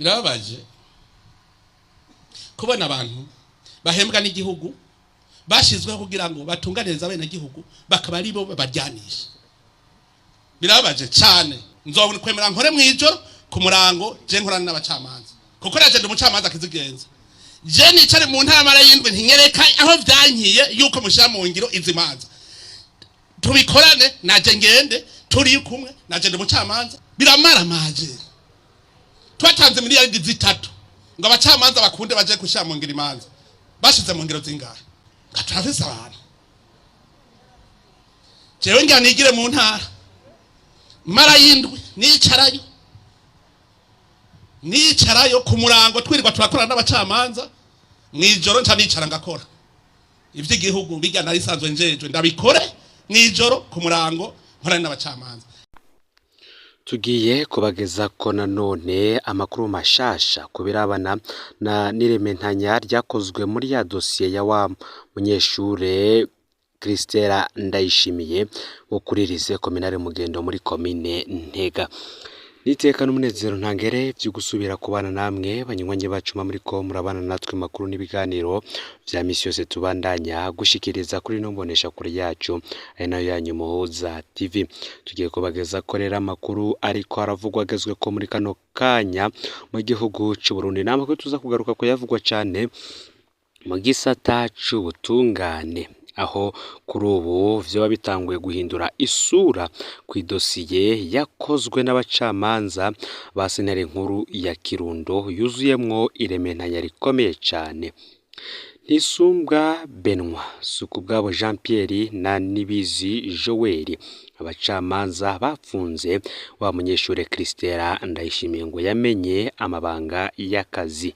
birababaje kubona abantu bahembwa n'igihugu bashizweho kugira ngo batunganirize abene gihugu bakaba ari bo babajyanisha. Birababaje cyane. Nzobona kwemera nkore mwijoro ku murango je nkorana n'abacamanza kuko naje ndi umucamanza kizigenza. Je nicare mu ntara y'indwi ntinyereka aho vyankiye yuko mushira mu ngiro izimanza. Tubikorane naje ngende turi kumwe naje ndi umucamanza biramara maje. Twatanze miliyari 3 ngo abacamanza bakunde baje kushira mu ngiro imanza. Bashize mu ngiro zingahe? Gatravisa abantu. Jewe nganigire mu ntara mara y'indwi nicarayo ku murango twirirwa turakorana n'abacamanza mwijoro nca nicara ngakora ivy'igihugu bijya nari sanzwe njeje ndabikore mwijoro ku murango nkorana n'abacamanza. Tugiye kubageza ko nanone amakuru mashasha kubirabana na nirementanya ryakozwe muri ya dosiye ya wa munyeshure Christella Ndayishimiye wo kuri lycée communale Mugendo muri commune Ntega. Niteka n'umunezero ntangere byo gusubira kubana namwe banywanyi bacuma muri ko murabana natwe makuru n'ibiganiro vya misi yose tubandanya gushikiriza kuri nombonesha kuri yacu ari nayo yanyu Muhuza TV. Tugiye kubageza korera makuru ariko aravugwa agezwe ko muri kano kanya mu gihugu cy'u Burundi. Namakuru tuza kugaruka ko yavugwa cyane mu gisata c'ubutungane aho kuri ubu vyo bitanguye guhindura isura ku idosiye yakozwe n'abacamanza ba sentare nkuru ya Kirundo yuzuyemwo irementanya rikomeye cyane. Nisumbwa Benoit, Sukubwabo Jean Pierre na Nibizi Joel abacamanza bafunze wa munyeshure Christella Ndayishimiye ngo yamenye amabanga y'akazi.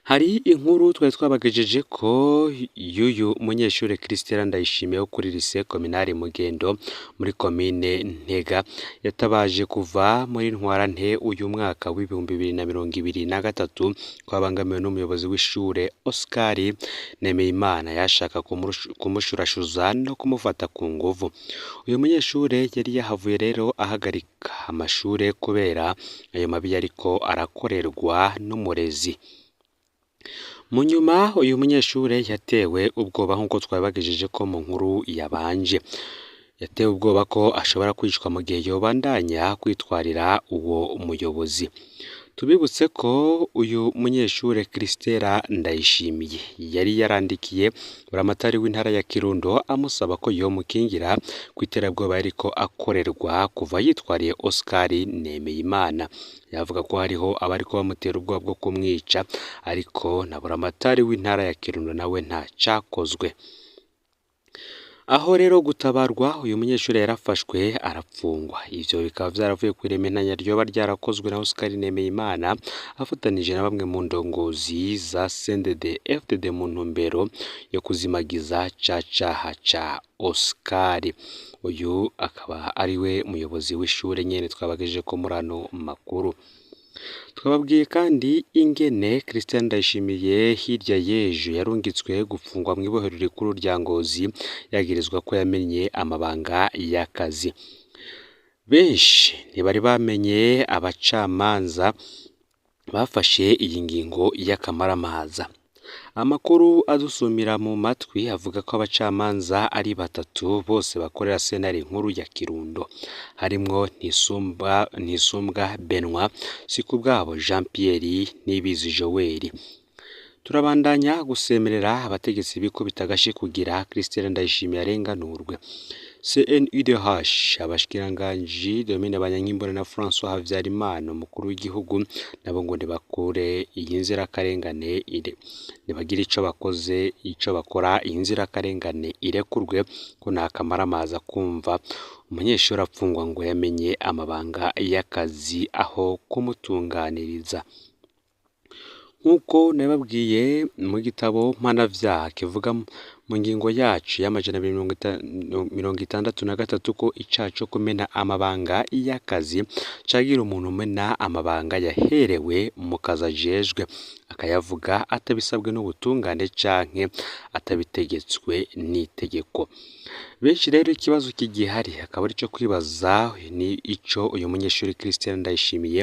Hari inkuru twari twabagejeje ko yuyu munyeshure Christella Ndayishimiye kuri lycée communale Mugendo muri commune Ntega yatabaje kuva muri ntwarante uyu mwaka w'2023 kwabangamiwe n'umuyobozi w'ishure Oscar Nemeyimana yashaka kumushurashuza no kumufata ku nguvu. Uyu munyeshure yari yahavuye rero ahagarika amashure kubera ayo mabi yariko arakorerwa n'umurezi. Munyuma uyu munyeshure yatewe ubwoba nkuko twabagejeje ko mu nkuru yabanje. Yatewe ubwoba ko ashobora kwicwa mu gihe yobandanya kwitwarira uwo muyobozi. Tubibutse ko uyu munyeshure Christella Ndayishimiye yari yarandikiye buramatari w'intara ya Kirundo amusaba ko yomukingira kwiterabwoba ariko akorerwa kuva yitwariye Oscar Nemeyimana. Yavuga ko hariho abariko bamutera ubwoba bwo kumwica ariko na buramatari w'intara ya Kirundo nawe nta cakozwe. Aho rero gutabarwa uyu munyeshure yarafashwe arapfungwa. Ivyo bikaba vyaravuye ku irementanya ryoba ryarakozwe na Oscar Nemeyimana afatanije na bamwe mu ndongozi za CNDD FDD mu ntumbero yo kuzimagiza cacaha ca Oscar. Uyu akaba ariwe muyobozi w'ishure nyene twabagejeje ko murano makuru. Twababwiye kandi ingene Christella Ndayishimiye hirya yejo yarungitswe gufungwa mu ibohero rikuru rya Ngozi yagirizwa ko yamenye amabanga y'akazi. Benshi ntibari bamenye abacamanza bafashe iyi ngingo y'akamaramaza. Amakuru adusumira mu matwi avuga ko abacamanza ari 3 bose bakorera sentare nkuru ya Kirundo harimwo Nisumbwa Benoit, Sikubwabo Jean Pierre Nibizi Joel. Turabandanya gusemerera abategetsi biko bitagashi kugira Christella Ndayishimiye arenganurwe. CNUDH abashikiranganji Domine Banyankimbona na François Havyarimana umukuru w'igihugu nabo ngo bakure iyi nzira karengane nibagira ico bakoze ico bakora iyi nzira karengane irekurwe ko nakamaramaza kumva umunyeshuri apfungwa ngo yamenye amabanga y'akazi aho kumutunganiriza. Nkuko nababwiye mu gitabo mpanavyaha kivuga mu ngingo yacu y'amajana 263 ko icaco kumena amabanga y'akazi cagira umuntu umena amabanga yaherewe mu kazi ajejwe akayavuga atabisabwe n'ubutungane canke atabitegetswe n'itegeko. Benshi rero ikibazo kigihari akaba ari cyo kwibaza ni ico uyu munyeshuri Christella Ndayishimiye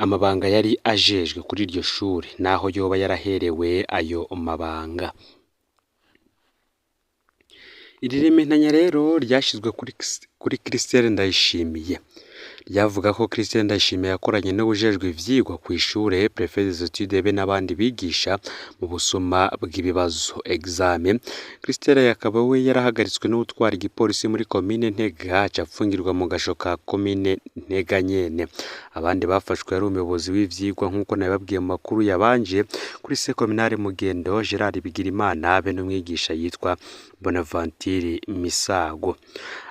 amabanga yari ajejwe kuri iryo shuri naho yoba yaraherewe ayo mabanga. Iri rementanya rero ryashizwe kuri Christelle Ndayishimiye, ryavuga ko Christelle Ndayishimiye yakoranye n'ubujejwe ivyigwa ku ishure Prefet des études be n'abandi bigisha mu busuma bw'ibibazo examen. Christelle yakaba we yarahagaritswe n'utwara igipolisi muri komine Ntega acapfungirwa mu gasho ka komine Ntega nyene. Abandi bafashwe ari umuyobozi w'ivyigwa nk'uko nababwiye mu makuru yabanje kuri se communale Mugendo Gerard Bigirimana be n'umwigisha yitwa Bonaventure Misago.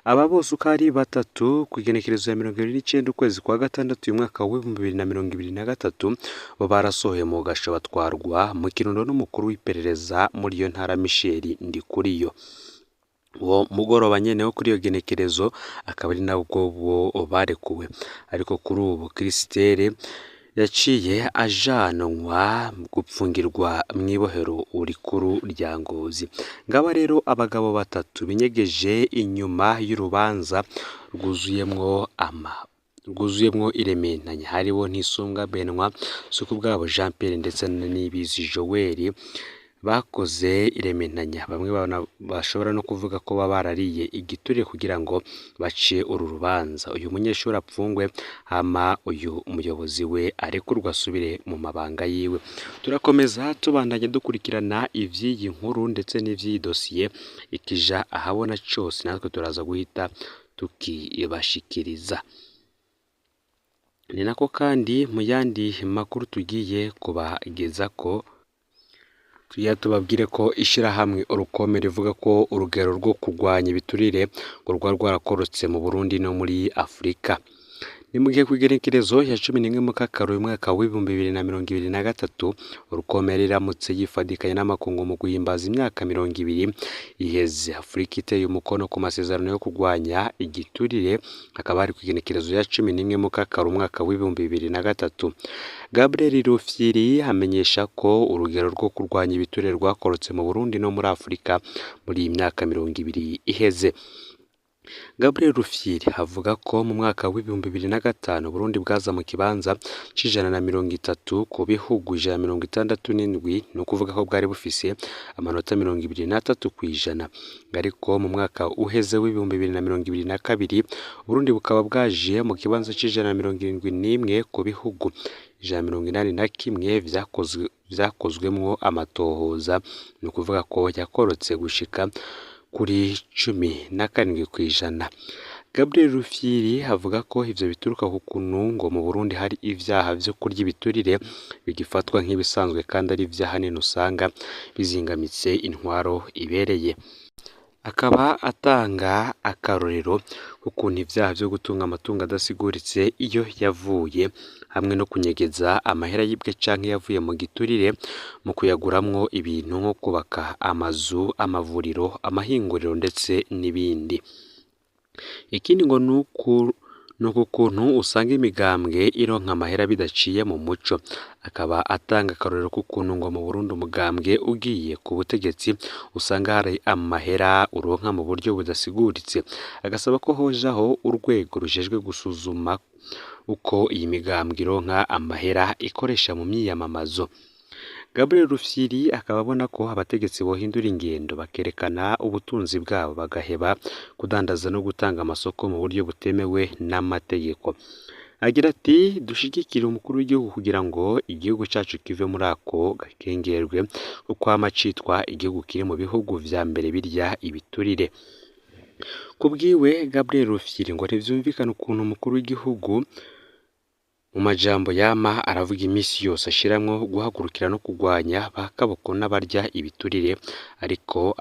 Aba bose uko ari batatu ku igenekerezo ya 29 ukwezi kwa gatandatu uyu mwaka wa 2023 bo barasohoye mu gasho batwarwa mu Kirundo n'umukuru w'iperereza muri iyo ntara Michel Ndikuriyo. Uwo mugoroba nyene wo kuri iyo genekerezo akaba ari nabwo bo barekuwe, ariko kuri ubu Christelle yaciye ajanwa gupfungirwa mw'ibohero rikuru rya Ngozi. Ngaba rero abagabo batatu binyegeje inyuma y'urubanza rwuzuyemwo irementanya, haribo Ntisunga Benwa, Sukubwabo Jean Pierre ndetse n'Ibizi Joel bakoze irementanya. Bamwe bashobora no kuvuga ko baba barariye igiturire kugira ngo bace uru rubanza. Uyu munyeshuri apfungwe hama uyu umuyobozi we arekurwa asubire mu mabanga yiwe. Turakomeza tubandanye dukurikirana ivy'iyi nkuru ndetse n'ivy'iyi dosiye ikija ahabona cose, natwe turaza guhita tukibashikiriza. Ni nako kandi mu yandi makuru tugiye kubageza ko tubabwire ko ishirahamwe Urukome rivuga ko urugero rwo kurwanya ibiturire ngo rwarakorotse mu Burundi no muri Afrika. Ni mu gihe kw'igenekerezo ya 11 mu Kakaro uyu mwaka wa 2023 Urukome riramutse yifadikanye n'amakungu mu guhimbaza imyaka 20 iheze Afrika iteye umukono ku masezerano yo kurwanya igiturire, hakaba hari kw'igenekerezo ya 11 mu Kakaro umwaka wa 2023. Gabriel Rufyiri amenyesha ko urugero rwo kurwanya ibiturire rwakorotse mu Burundi no muri Afrika muri iyi myaka 20 iheze. Gabriel Rufyiri avuga ko mu mwaka wa 2005 Burundi bwaza mu kibanza c'130 ku bihugu 167, no kuvuga ko bwari bufise amanota 23 kw'ijana. Ariko mu mwaka uheze wa 2022 Burundi bukaba bwaje mu kibanza c'171 ku bihugu 181 vyakozwemwo amatohoza, no kuvuga ko yakorotse gushika kuri 17 kw'ijana. Gabriel Rufyiri avuga ko ivyo bituruka ku kuntu ngo mu Burundi hari ivyaha vyo kurya ibiturire bigifatwa nk'ibisanzwe kandi ari ivyaha nini usanga bizingamitse intwaro ibereye. Akaba atanga akarorero k'ukuntu ivyaha vyo gutunga amatungo adasiguritse iyo yavuye hamwe no kunyegeza amahera yibwe canke yavuye mu giturire mu kuyaguramwo ibintu nko kubaka amazu, amavuriro, amahinguriro ndetse n'ibindi. Ikindi ngo nuko kuntu usanga imigambwe ironka amahera bidaciye mu muco. Akaba atanga akarorero k'ukuntu ngo mu Burundi umugambwe ugiye ku butegetsi usanga hari amahera uronka mu buryo budasiguritse. Agasaba ko hojaho urwego rujejwe gusuzuma uko iyi migambwe ironka amahera ikoresha mu myiyamamazo. Gabriel Rufyiri akaba abona ko abategetsi bohindura ingendo bakerekana ubutunzi bwabo bagaheba kudandaza no gutanga amasoko mu buryo butemewe n'amategeko. Agira ati dushigikire umukuru w'igihugu kugira ngo igihugu cacu kive muri ako gakengerwe kuko amacitwa igihugu kiri mu bihugu vya mbere birya ibiturire. Kubwiwe Gabriel Rufyiri ngo ntivyumvikana ukuntu umukuru w'igihugu mu majambo yama aravuga imisi yose ashiramwo guhagurukira no kurwanya bakaboko n'abarya ibiturire, ariko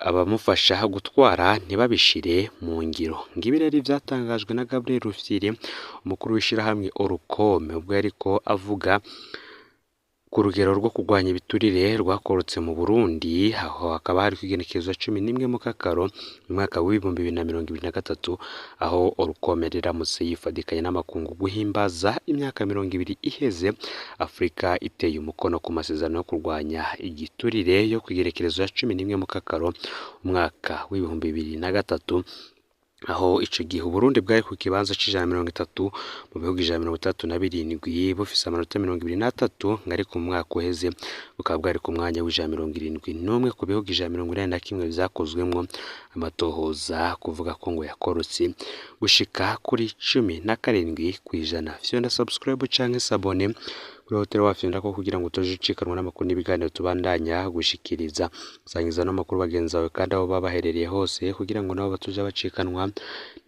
abamufasha gutwara ntibabishire mu ngiro. Ngibi rero vyatangajwe na Gabriel Rufyiri umukuru w'ishirahamwe Urukome ubwo yariko avuga ku rugero rwo kurwanya ibiturire rwakorotse mu Burundi, aho hakaba hari kw'igenekerezo 11 mu Kakaro mu mwaka wa 2023 aho Urukome riramutse yifadikanye n'amakungu guhimbaza imyaka 20 iheze Afrika iteye umukono ku masezerano yo kurwanya igiturire yo kw'igenekerezo ya 11 mu Kakaro umwaka wa 2023. aho ico gihe Burundi bwari ku kibanza c'130 mu bihugu 137 bufise amanota 23 ngari ku mwaka uheze bukaba bwari ku mwanya w'171 ku bihugu 181 vyakozwemwo amatohoza kuvuga ko ngo yakorotse gushika kuri 17% kwijana. Fyonda subscribe canke sabone kuri hoteli wafyonda ko kugira ngo utoje ucikanwa n'amakuru n'ibiganiro tubandanya gushikiriza. Sangiza n'amakuru bagenzi bawe kandi aho babaherereye hose kugira ngo nabo batuja bacikanwa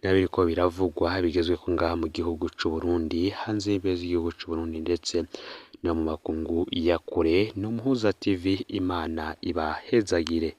n'abiriko biravugwa bigezwe ko ngaha mu gihugu c'u Burundi, hanze y'igihugu c'u Burundi ndetse no mu makungu ya kure. N'Umuhuza TV, Imana ibahezagire.